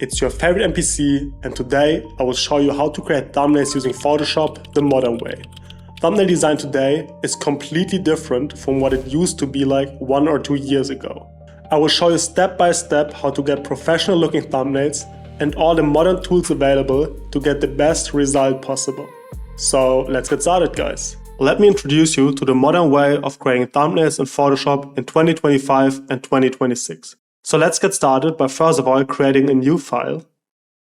it's your favorite NPC, and today I will show you how to create thumbnails using Photoshop the modern way. Thumbnail design today is completely different from what it used to be like 1 or 2 years ago. I will show you step by step how to get professional looking thumbnails and all the modern tools available to get the best result possible. So let's get started, guys. Let me introduce you to the modern way of creating thumbnails in Photoshop in 2025 and 2026. So let's get started by first of all creating a new file.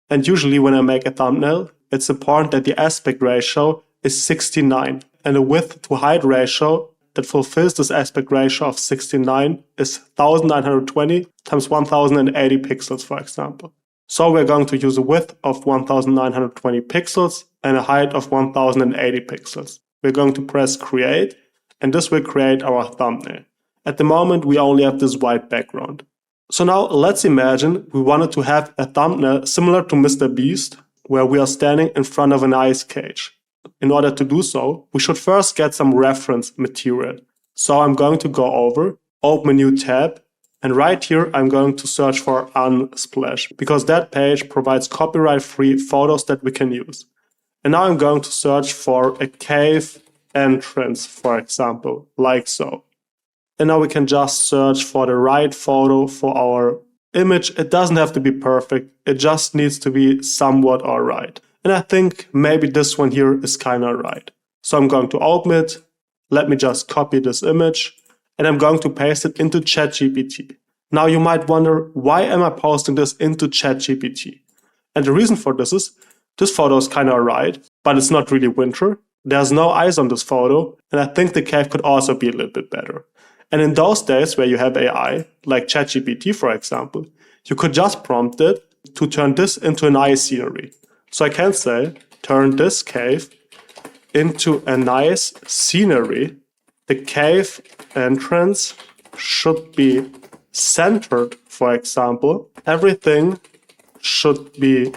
And usually when I make a thumbnail, it's important that the aspect ratio is 69 and the width to height ratio that fulfills this aspect ratio of 69 is 1920 times 1080 pixels, for example. So we're going to use a width of 1920 pixels and a height of 1080 pixels. We're going to press create, and this will create our thumbnail. At the moment, we only have this white background. So now let's imagine we wanted to have a thumbnail similar to Mr. Beast, where we are standing in front of an ice cage. In order to do so, we should first get some reference material. So I'm going to go over, open a new tab, and right here I'm going to search for Unsplash, because that page provides copyright-free photos that we can use. And now I'm going to search for a cave entrance, for example, like so. And now we can just search for the right photo for our image. It doesn't have to be perfect. It just needs to be somewhat alright. And I think maybe this one here is kind of right. So I'm going to open it. Let me just copy this image and I'm going to paste it into ChatGPT. Now you might wonder, why am I posting this into ChatGPT? And the reason for this is, this photo is kind of right, but it's not really winter. There's no ice on this photo. And I think the cave could also be a little bit better. And in those days where you have AI, like ChatGPT for example, you could just prompt it to turn this into an ice scenery. So I can say, turn this cave into a nice scenery. The cave entrance should be centered, for example. Everything should be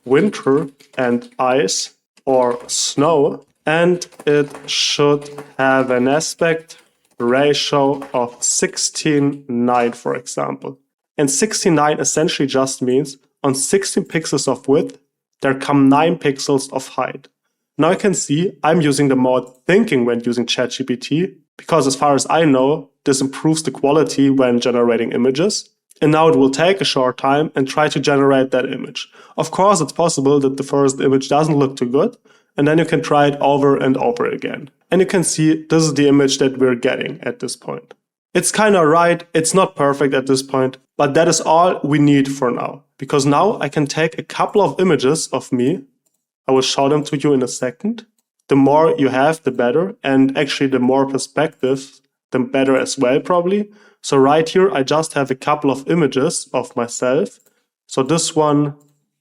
winter and ice or snow. And it should have an aspect ratio of 16:9, for example. And 16:9 essentially just means on 16 pixels of width, there come 9 pixels of height. Now you can see I'm using the mode thinking when using ChatGPT, because as far as I know, this improves the quality when generating images. And now it will take a short time and try to generate that image. Of course, it's possible that the first image doesn't look too good, and then you can try it over and over again. And you can see this is the image that we're getting at this point. It's kind of right, it's not perfect at this point, but that is all we need for now. Because now I can take a couple of images of me. I will show them to you in a second. The more you have, the better. And actually the more perspectives, the better as well probably. So right here, I just have a couple of images of myself. So this one,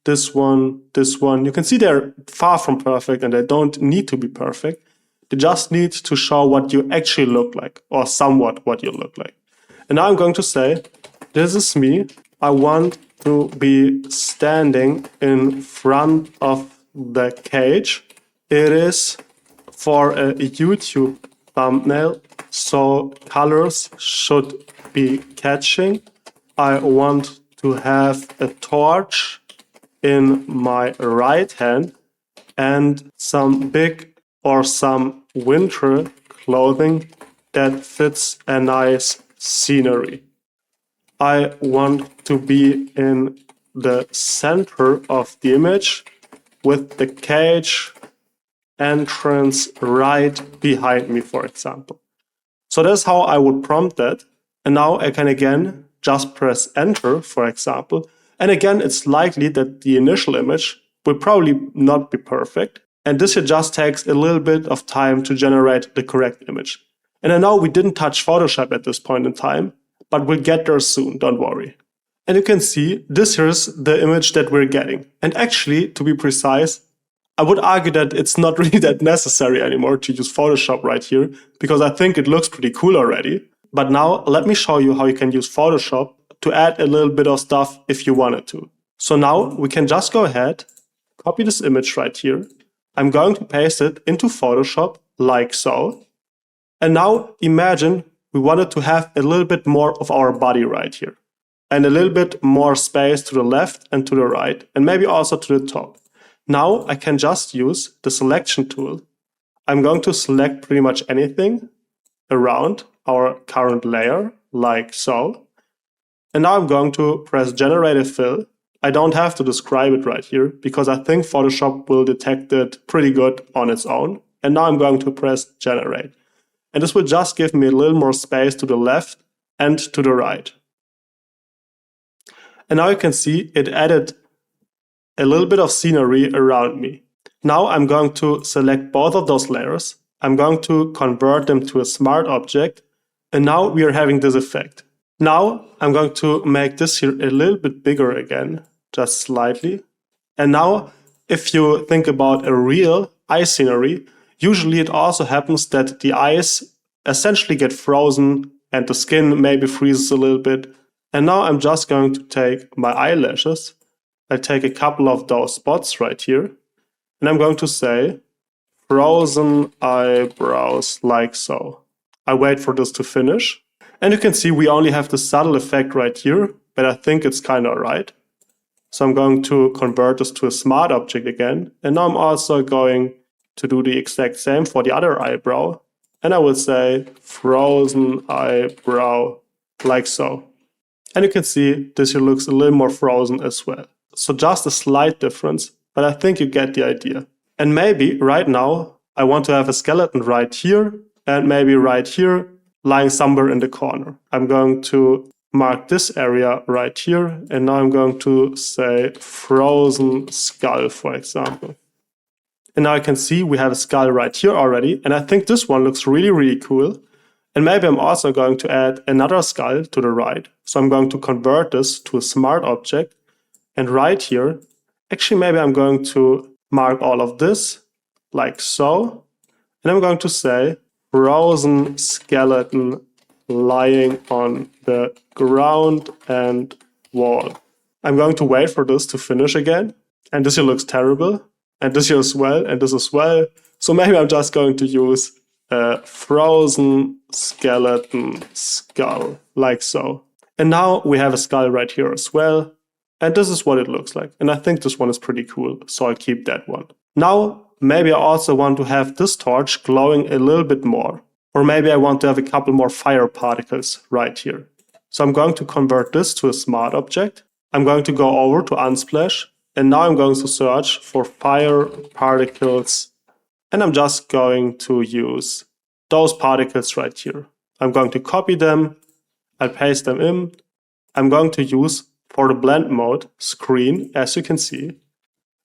this one, this one. You can see they're far from perfect and they don't need to be perfect. They just need to show what you actually look like, or somewhat what you look like. And now I'm going to say, this is me. I want to be standing in front of the cage. It is for a YouTube thumbnail, so colors should be catching. I want to have a torch in my right hand and some big or some winter clothing that fits a nice scenery. I want to be in the center of the image with the cage entrance right behind me, for example. So that's how I would prompt that. And now I can again just press enter, for example. And again, it's likely that the initial image will probably not be perfect. And this here just takes a little bit of time to generate the correct image. And I know we didn't touch Photoshop at this point in time, but we'll get there soon, don't worry. And you can see this here's the image that we're getting. And actually, to be precise, I would argue that it's not really that necessary anymore to use Photoshop right here, because I think it looks pretty cool already. But now let me show you how you can use Photoshop to add a little bit of stuff if you wanted to. So now we can just go ahead, copy this image right here. I'm going to paste it into Photoshop like so. And now imagine we wanted to have a little bit more of our body right here. and a little bit more space to the left and to the right, and maybe also to the top. Now I can just use the selection tool. I'm going to select pretty much anything around our current layer, like so. And now I'm going to press Generative Fill. I don't have to describe it right here because I think Photoshop will detect it pretty good on its own. And now I'm going to press Generate. And this will just give me a little more space to the left and to the right. And now you can see it added a little bit of scenery around me. Now I'm going to select both of those layers. I'm going to convert them to a smart object. And now we are having this effect. Now I'm going to make this here a little bit bigger again, just slightly. And now if you think about a real eye scenery, usually it also happens that the eyes essentially get frozen and the skin maybe freezes a little bit. And now I'm just going to take my eyelashes. I take a couple of those spots right here. And I'm going to say frozen eyebrows like so. I wait for this to finish. And you can see we only have the subtle effect right here, but I think it's kind of right. So I'm going to convert this to a smart object again. And now I'm also going to do the exact same for the other eyebrow. And I will say frozen eyebrow like so. And you can see this here looks a little more frozen as well. So just a slight difference, but I think you get the idea. And maybe right now I want to have a skeleton right here and maybe right here lying somewhere in the corner. I'm going to mark this area right here, and now I'm going to say frozen skull, for example. And now I can see we have a skull right here already, and I think this one looks really, really cool. And maybe I'm also going to add another skull to the right. So I'm going to convert this to a smart object, and right here, actually maybe I'm going to mark all of this like so, and I'm going to say frozen skeleton lying on the ground and wall. I'm going to wait for this to finish again. And this here looks terrible. And this here as well. And this as well. So maybe I'm just going to use a frozen skeleton skull like so. And now we have a skull right here as well. And this is what it looks like. And I think this one is pretty cool. So I'll keep that one. Now, maybe I also want to have this torch glowing a little bit more. Or maybe I want to have a couple more fire particles right here. So I'm going to convert this to a smart object. I'm going to go over to Unsplash. And now I'm going to search for fire particles. And I'm just going to use those particles right here. I'm going to copy them. I'll paste them in. I'm going to use, for the blend mode screen, as you can see,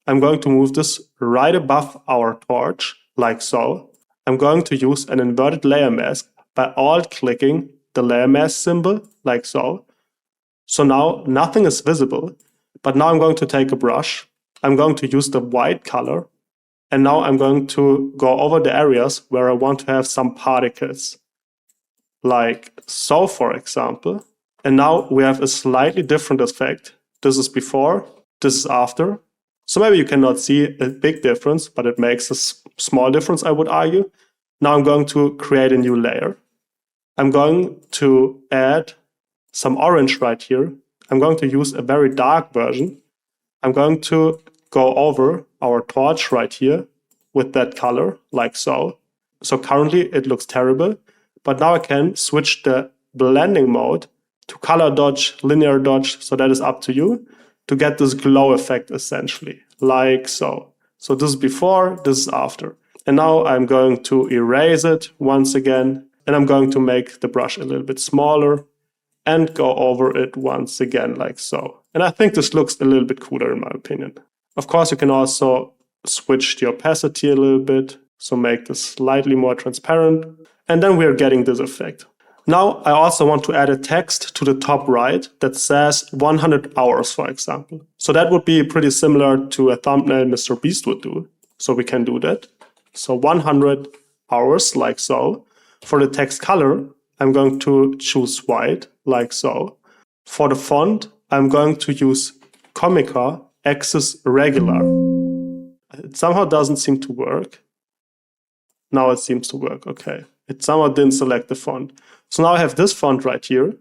I'm going to move this right above our torch, like so. I'm going to use an inverted layer mask by alt-clicking the layer mask symbol, like so. So now nothing is visible, but now I'm going to take a brush. I'm going to use the white color, and now I'm going to go over the areas where I want to have some particles, like so, for example. And now we have a slightly different effect. This is before, this is after. So maybe you cannot see a big difference, but it makes a small difference, I would argue. Now I'm going to create a new layer. I'm going to add some orange right here. I'm going to use a very dark version. I'm going to go over our torch right here with that color, like so. So currently it looks terrible, but now I can switch the blending mode to color dodge, linear dodge, so that is up to you, to get this glow effect essentially, like so. So this is before, this is after. And now I'm going to erase it once again, and I'm going to make the brush a little bit smaller and go over it once again, like so. And I think this looks a little bit cooler in my opinion. Of course, you can also switch the opacity a little bit, so make this slightly more transparent, and then we're getting this effect. Now I also want to add a text to the top right that says 100 hours, for example. So that would be pretty similar to a thumbnail Mr. Beast would do. So we can do that. So 100 hours, like so. For the text color, I'm going to choose white, like so. For the font, I'm going to use Comica Axis Regular. It somehow doesn't seem to work. Now it seems to work, okay. It somehow didn't select the font. So now I have this font right here.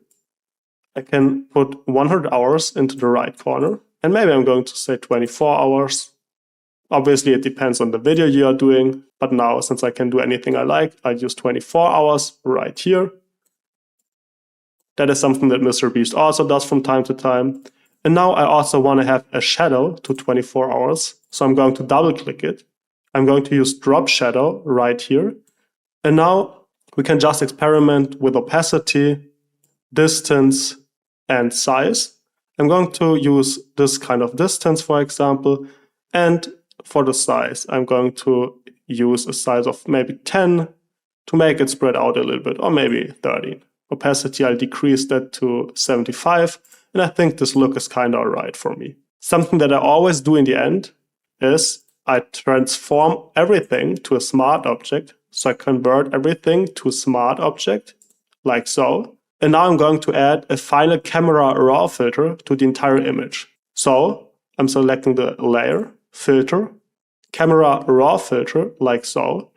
I can put 100 hours into the right corner. And maybe I'm going to say 24 hours. Obviously, it depends on the video you are doing. But now, since I can do anything I like, I use 24 hours right here. That is something that Mr. Beast also does from time to time. And now I also want to have a shadow to 24 hours. So I'm going to double click it. I'm going to use drop shadow right here. And now we can just experiment with opacity, distance, and size. I'm going to use this kind of distance, for example. And for the size, I'm going to use a size of maybe 10 to make it spread out a little bit, or maybe 13. Opacity, I'll decrease that to 75. And I think this look is kind of alright for me. Something that I always do in the end is I transform everything to a smart object. So I convert everything to a smart object, like so. And now I'm going to add a final camera raw filter to the entire image. So I'm selecting the layer, filter, camera raw filter, like so.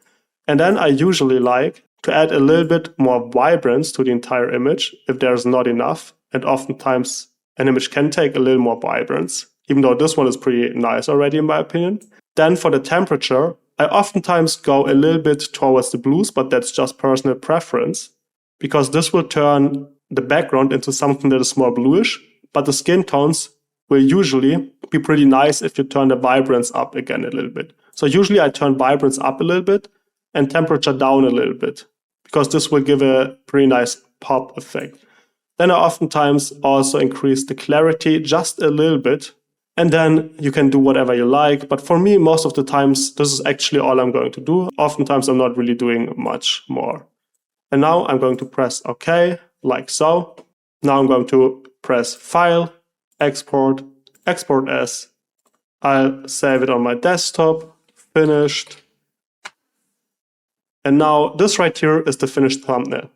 And then I usually like to add a little bit more vibrance to the entire image if there's not enough. And oftentimes an image can take a little more vibrance, even though this one is pretty nice already in my opinion. Then for the temperature, I oftentimes go a little bit towards the blues, but that's just personal preference, because this will turn the background into something that is more bluish, but the skin tones will usually be pretty nice if you turn the vibrance up again a little bit. So usually I turn vibrance up a little bit and temperature down a little bit, because this will give a pretty nice pop effect. Then I oftentimes also increase the clarity just a little bit, and then you can do whatever you like. But for me, most of the times, this is actually all I'm going to do. Oftentimes I'm not really doing much more. And now I'm going to press OK, like so. Now I'm going to press File, Export, Export as. I'll save it on my desktop, finished. And now this right here is the finished thumbnail.